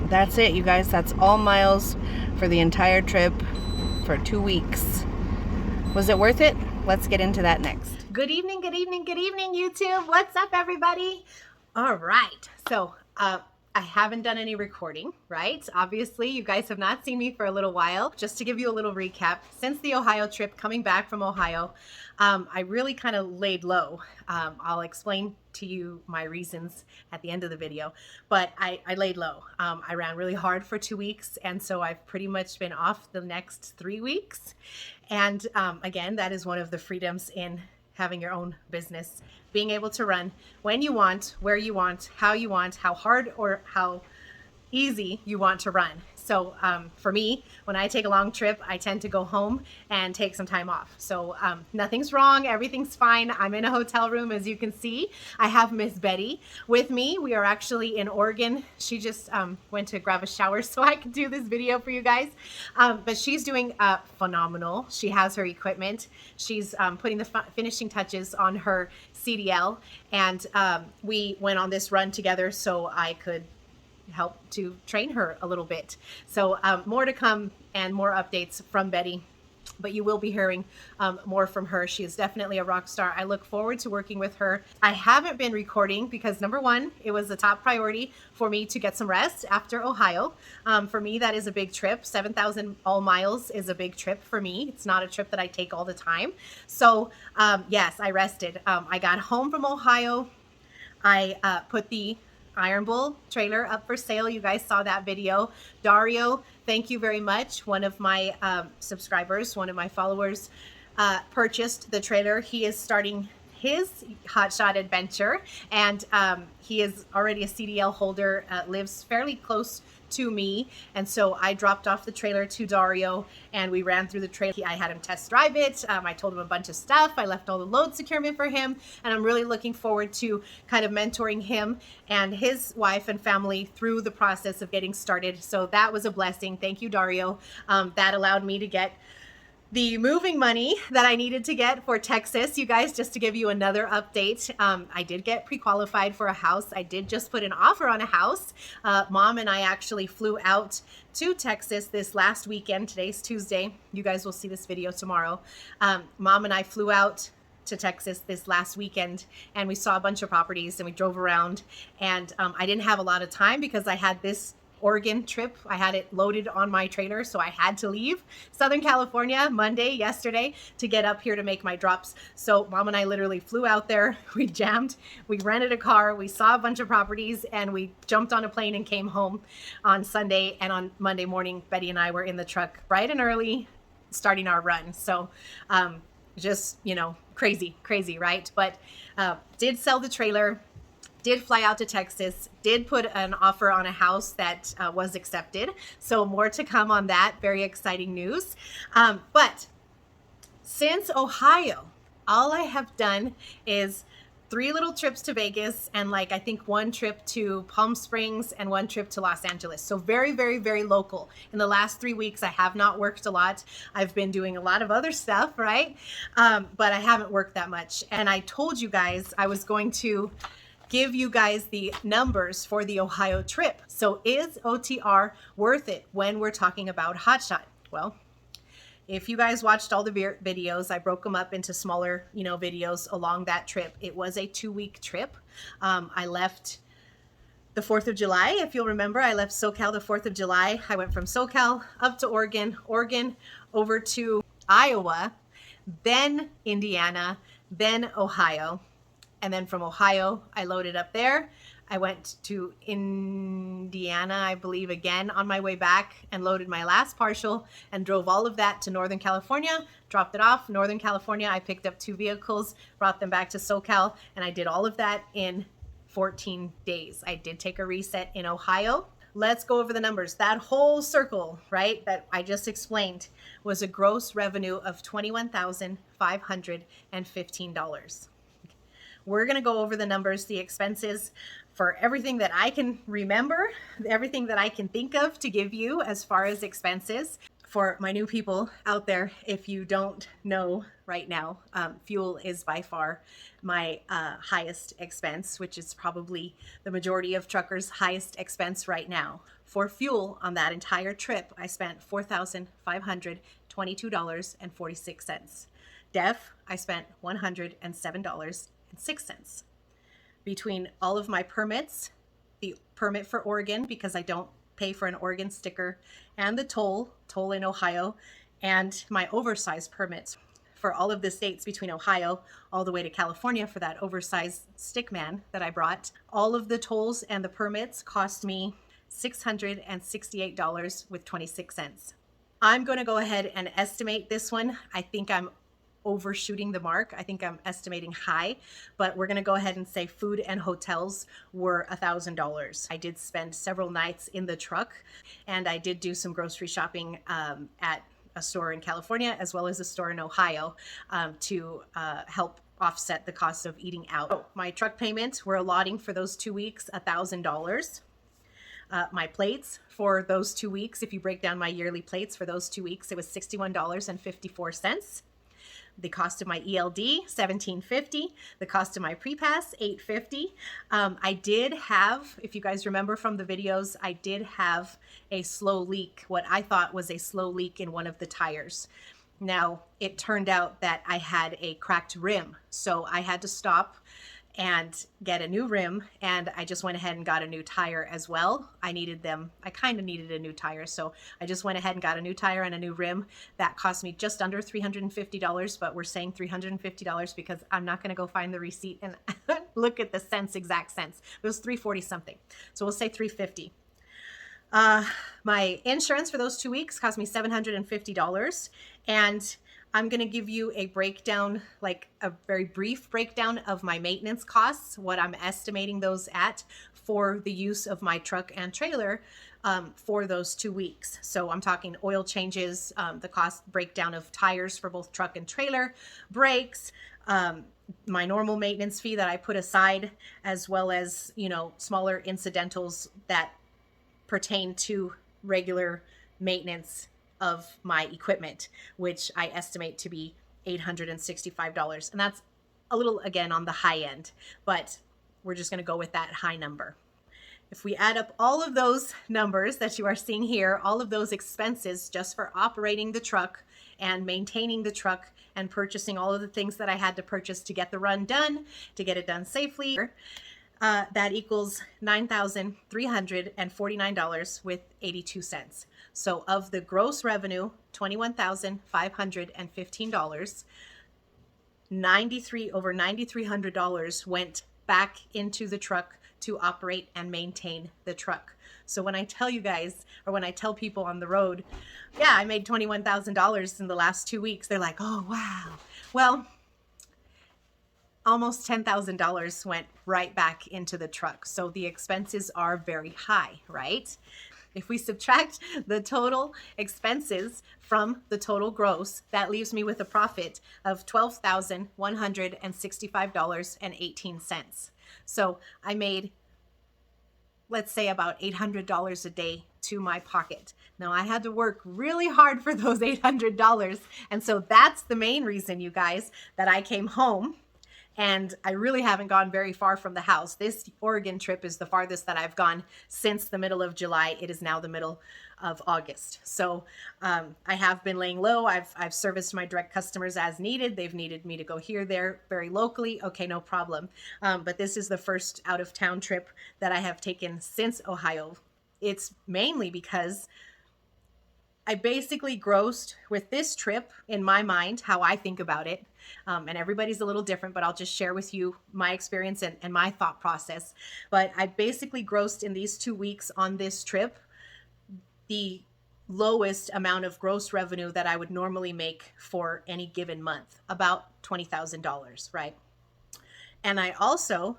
That's it, you guys. That's all miles for the entire trip for 2 weeks. Was it worth it? Let's get into that next. Good evening, YouTube. What's up, everybody? All right. So, I haven't done any recording, right? Obviously, you guys have not seen me for a little while. Just to give you a little recap, since the Ohio trip, coming back from Ohio, I really kind of laid low. I'll explain to you my reasons at the end of the video, but I laid low. I ran really hard for 2 weeks, and so I've pretty much been off the next 3 weeks. And again, that is one of the freedoms in having your own business, being able to run when you want, where you want, how hard or how easy you want to run. So for me, when I take a long trip, I tend to go home and take some time off. So nothing's wrong, everything's fine. I'm in a hotel room, as you can see. I have Miss Betty with me. We are actually in Oregon. She just went to grab a shower so I could do this video for you guys. But she's doing phenomenal. She has her equipment. She's putting the finishing touches on her CDL. And we went on this run together so I could help to train her a little bit. So more to come and more updates from Betty, but you will be hearing more from her. She is definitely a rock star. I look forward to working with her. I haven't been recording because number one, it was a top priority for me to get some rest after Ohio. For me, that is a big trip. 7,000 all miles is a big trip for me. It's not a trip that I take all the time. So yes, I rested. I got home from Ohio. I put the Iron Bull trailer up for sale. You guys saw that video. Dario, thank you very much. One of my subscribers, one of my followers purchased the trailer. He is starting his Hotshot adventure, and he is already a CDL holder, lives fairly close to me, and so I dropped off the trailer to Dario and we ran through the trailer. I had him test drive it. I told him a bunch of stuff. I left all the load securement for him, and I'm really looking forward to kind of mentoring him and his wife and family through the process of getting started. So that was a blessing. Thank you, Dario. That allowed me to get the moving money that I needed to get for Texas. You guys, just to give you another update, I did get pre-qualified for a house. I did just put an offer on a house. Mom and I actually flew out to Texas this last weekend. Today's Tuesday. You guys will see this video tomorrow. Mom and I flew out to Texas this last weekend, and we saw a bunch of properties and we drove around, and I didn't have a lot of time because I had this Oregon trip. I had it loaded on my trailer, so I had to leave Southern California yesterday, to get up here to make my drops. So Mom and I literally flew out there. We jammed, we rented a car, we saw a bunch of properties, and we jumped on a plane and came home on Sunday. And on Monday morning, Betty and I were in the truck bright and early starting our run. So just, you know, crazy, right? But did sell the trailer, did fly out to Texas, did put an offer on a house that was accepted. So more to come on that. Very exciting news. But since Ohio, all I have done is 3 little trips to Vegas and I think 1 trip to Palm Springs and 1 trip to Los Angeles. So very, very local. In the last 3 weeks, I have not worked a lot. I've been doing a lot of other stuff, right? But I haven't worked that much. And I told you guys I was going to give you guys the numbers for the Ohio trip. So is OTR worth it when we're talking about Hotshot? Well, if you guys watched all the videos, I broke them up into smaller, videos along that trip. It was a 2-week trip. I left the 4th of July. If you'll remember, I left SoCal the 4th of July. I went from SoCal up to Oregon over to Iowa, then Indiana, then Ohio. And then from Ohio, I loaded up there. I went to Indiana, I believe, again on my way back, and loaded my last partial and drove all of that to Northern California, dropped it off. Northern California, I picked up 2 vehicles, brought them back to SoCal, and I did all of that in 14 days. I did take a reset in Ohio. Let's go over the numbers. That whole circle, right, that I just explained was a gross revenue of $21,515. We're going to go over the numbers, the expenses for everything that I can remember, everything that I can think of to give you as far as expenses. For my new people out there, if you don't know right now, fuel is by far my highest expense, which is probably the majority of truckers' highest expense right now. For fuel on that entire trip, I spent $4,522.46. DEF, I spent $107.06. Between all of my permits, the permit for Oregon, because I don't pay for an Oregon sticker, and the toll in Ohio, and my oversized permits for all of the states between Ohio all the way to California for that oversized stick man that I brought. All of the tolls and the permits cost me $668.26. I'm going to go ahead and estimate this one. I think I'm overshooting the mark. I think I'm estimating high, but we're going to go ahead and say food and hotels were $1,000. I did spend several nights in the truck, and I did do some grocery shopping at a store in California as well as a store in Ohio to help offset the cost of eating out. So my truck payments were allotting for those 2 weeks $1,000. My plates for those 2 weeks, if you break down my yearly plates for those 2 weeks, it was $61.54. The cost of my ELD, $17.50. The cost of my pre-pass, $8.50. I did have, if you guys remember from the videos, I did have a slow leak, what I thought was a slow leak in one of the tires. Now, it turned out that I had a cracked rim, so I had to stop and get a new rim, and I just went ahead and got a new tire as well. I kind of needed a new tire, so I just went ahead and got a new tire and a new rim. That cost me just under $350, but we're saying $350 because I'm not gonna go find the receipt and look at the exact cents. It was $340 something, so we'll say $350. My insurance for those 2 weeks cost me $750, and I'm going to give you a breakdown, like a very brief breakdown of my maintenance costs, what I'm estimating those at for the use of my truck and trailer for those 2 weeks. So I'm talking oil changes, the cost breakdown of tires for both truck and trailer, brakes, my normal maintenance fee that I put aside, as well as, smaller incidentals that pertain to regular maintenance of my equipment, which I estimate to be $865. And that's a little, again, on the high end, but we're just going to go with that high number. If we add up all of those numbers that you are seeing here, all of those expenses just for operating the truck and maintaining the truck and purchasing all of the things that I had to purchase to get the run done, to get it done safely, that equals $9,349.82. So of the gross revenue, $21,515, over $9,300 went back into the truck to operate and maintain the truck. So when I tell you guys, or when I tell people on the road, yeah, I made $21,000 in the last 2 weeks, they're like, oh, wow. Well, almost $10,000 went right back into the truck. So the expenses are very high, right? If we subtract the total expenses from the total gross, that leaves me with a profit of $12,165.18. So I made, let's say, about $800 a day to my pocket. Now I had to work really hard for those $800. And so that's the main reason, you guys, that I came home. And I really haven't gone very far from the house. This Oregon trip is the farthest that I've gone since the middle of July. It is now the middle of August. So I have been laying low. I've serviced my direct customers as needed. They've needed me to go here, there, very locally. Okay, no problem. But this is the first out of town trip that I have taken since Ohio. It's mainly because I basically grossed with this trip, in my mind, how I think about it. And everybody's a little different, but I'll just share with you my experience and my thought process. But I basically grossed in these 2 weeks on this trip the lowest amount of gross revenue that I would normally make for any given month, about $20,000, right? And I also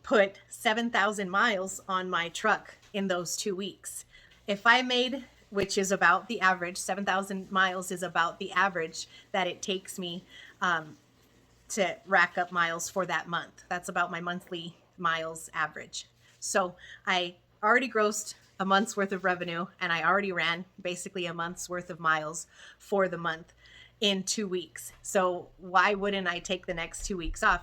put 7,000 miles on my truck in those 2 weeks. If I made, which is about the average, 7,000 miles is about the average that it takes me to rack up miles for that month. That's about my monthly miles average. So I already grossed a month's worth of revenue, and I already ran basically a month's worth of miles for the month in 2 weeks. So why wouldn't I take the next 2 weeks off?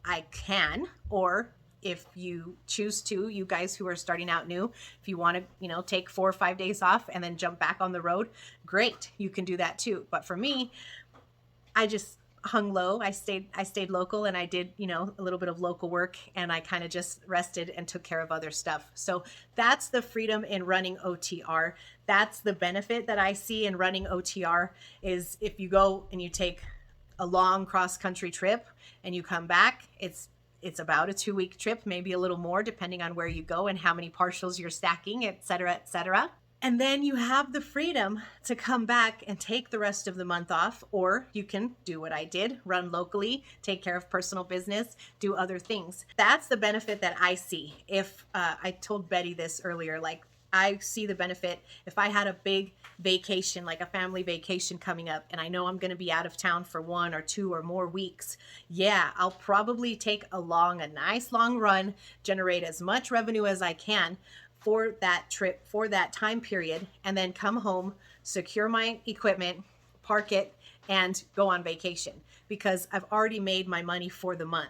I can, or if you choose to, you guys who are starting out new, if you want to, take 4 or 5 days off and then jump back on the road, great, you can do that too. But for me, I just hung low. I stayed local, and I did, a little bit of local work, and I kind of just rested and took care of other stuff. So that's the freedom in running OTR. That's the benefit that I see in running OTR, is if you go and you take a long cross-country trip and you come back, it's about a 2-week trip, maybe a little more, depending on where you go and how many partials you're stacking, et cetera, et cetera. And then you have the freedom to come back and take the rest of the month off, or you can do what I did, run locally, take care of personal business, do other things. That's the benefit that I see. If I told Betty this earlier, like, I see the benefit if I had a big vacation, like a family vacation coming up, and I know I'm going to be out of town for 1 or 2 or more weeks. Yeah, I'll probably take a nice long run, generate as much revenue as I can for that trip, for that time period, and then come home, secure my equipment, park it, and go on vacation, because I've already made my money for the month.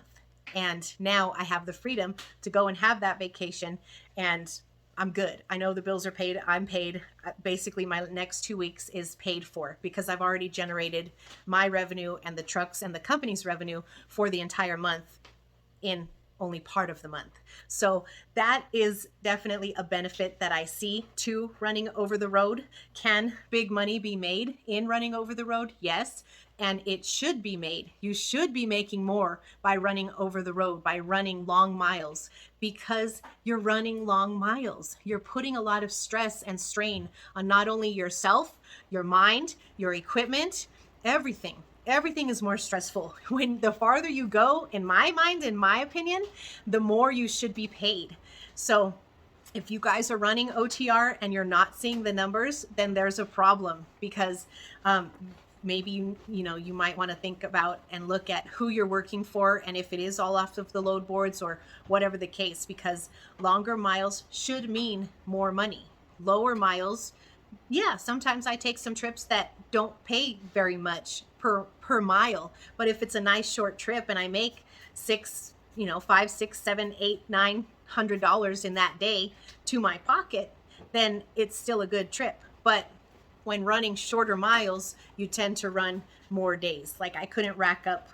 And now I have the freedom to go and have that vacation, and I'm good. I know the bills are paid. I'm paid. Basically, my next 2 weeks is paid for, because I've already generated my revenue and the trucks and the company's revenue for the entire month in only part of the month. So that is definitely a benefit that I see to running over the road. Can big money be made in running over the road? Yes. And it should be made. You should be making more by running over the road, by running long miles, because you're running long miles. You're putting a lot of stress and strain on not only yourself, your mind, your equipment, everything. Everything is more stressful. When the farther you go, in my mind, in my opinion, the more you should be paid. So if you guys are running OTR and you're not seeing the numbers, then there's a problem, because maybe you might want to think about and look at who you're working for, and if it is all off of the load boards or whatever the case, because longer miles should mean more money. Lower miles, yeah, sometimes I take some trips that don't pay very much per mile, but if it's a nice short trip and I make $5, $6, $7, $8, $900 in that day to my pocket, then it's still a good trip. But when running shorter miles, you tend to run more days. Like, I couldn't rack up,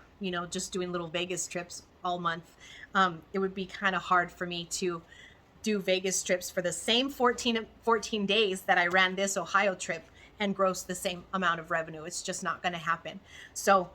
just doing little Vegas trips all month. It would be kind of hard for me to do Vegas trips for the same 14 days that I ran this Ohio trip and gross the same amount of revenue. It's just not going to happen. So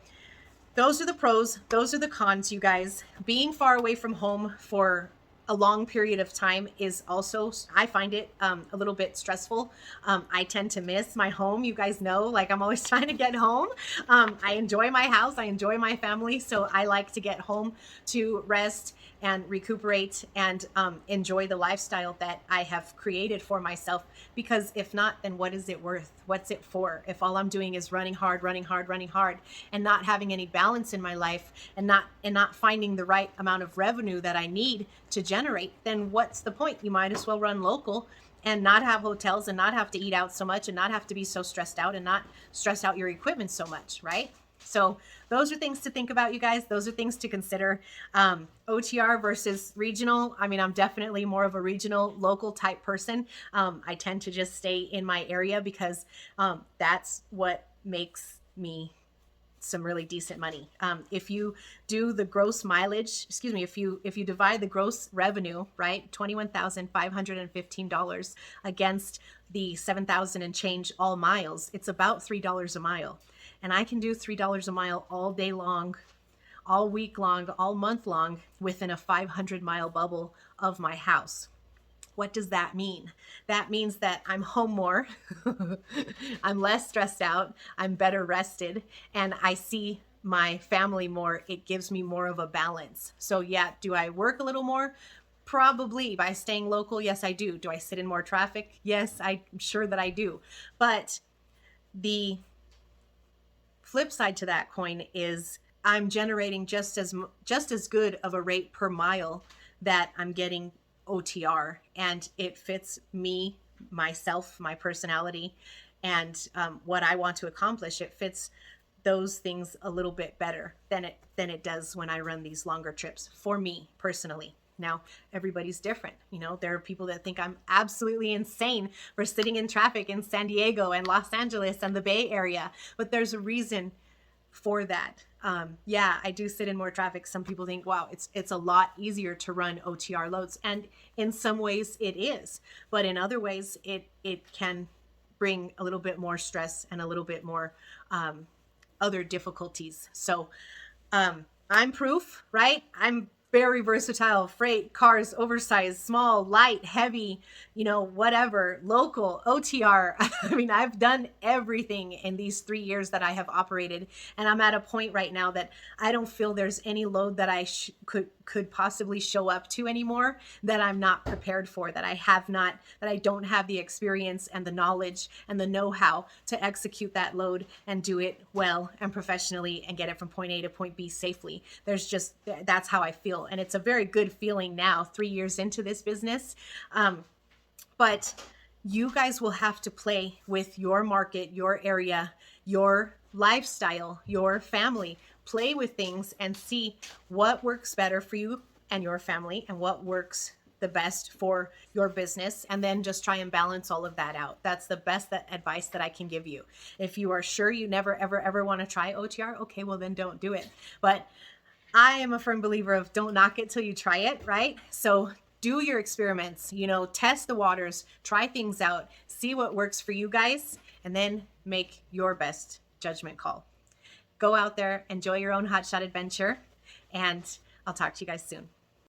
those are the pros. Those are the cons, you guys. Being far away from home for a long period of time is also, I find it a little bit stressful. I tend to miss my home. You guys know, like, I'm always trying to get home. I enjoy my house. I enjoy my family. So I like to get home to rest and recuperate and enjoy the lifestyle that I have created for myself. Because if not, then what is it worth? What's it for? If all I'm doing is running hard, and not having any balance in my life, and not finding the right amount of revenue that I need to generate, then what's the point? You might as well run local and not have hotels and not have to eat out so much and not have to be so stressed out and not stress out your equipment so much, right? So those are things to think about, you guys. Those are things to consider. OTR versus regional. I mean, I'm definitely more of a regional, local type person. I tend to just stay in my area because that's what makes me some really decent money. If you do the gross mileage, if you divide the gross revenue, right, $21,515 against the 7,000 and change all miles, it's about $3 a mile. And I can do $3 a mile all day long, all week long, all month long within a 500-mile bubble of my house. What does that mean? That means that I'm home more, I'm less stressed out, I'm better rested, and I see my family more. It gives me more of a balance. So yeah, do I work a little more? Probably. By staying local, yes, I do. Do I sit in more traffic? Yes, I'm sure that I do. But the flip side to that coin is I'm generating just as good of a rate per mile that I'm getting OTR, and it fits me, myself, my personality, and what I want to accomplish. It fits those things a little bit better than it does when I run these longer trips for me personally. Now, everybody's different. You know, there are people that think I'm absolutely insane for sitting in traffic in San Diego and Los Angeles and the Bay Area, but there's a reason for that. Yeah, I do sit in more traffic. Some people think, wow, it's a lot easier to run OTR loads. And in some ways it is, but in other ways it can bring a little bit more stress and a little bit more other difficulties. So I'm proof, right? I'm very versatile. Freight, cars, oversized, small, light, heavy, you know, whatever, local, OTR. I mean, I've done everything in these 3 years that I have operated. And I'm at a point right now that I don't feel there's any load that I could possibly show up to anymore that I'm not prepared for, that I don't have the experience and the knowledge and the know-how to execute that load and do it well and professionally and get it from point A to point B safely. That's how I feel. And it's a very good feeling now, 3 years into this business. But you guys will have to play with your market, your area, your lifestyle, your family. Play with things and see what works better for you and your family and what works the best for your business, and then just try and balance all of that out. That's the best advice that I can give you. If you are sure you never, ever, ever want to try OTR, okay, well then don't do it. But I am a firm believer of don't knock it till you try it, right? So do your experiments, you know, test the waters, try things out, see what works for you guys, and then make your best judgment call. Go out there, enjoy your own hotshot adventure, and I'll talk to you guys soon.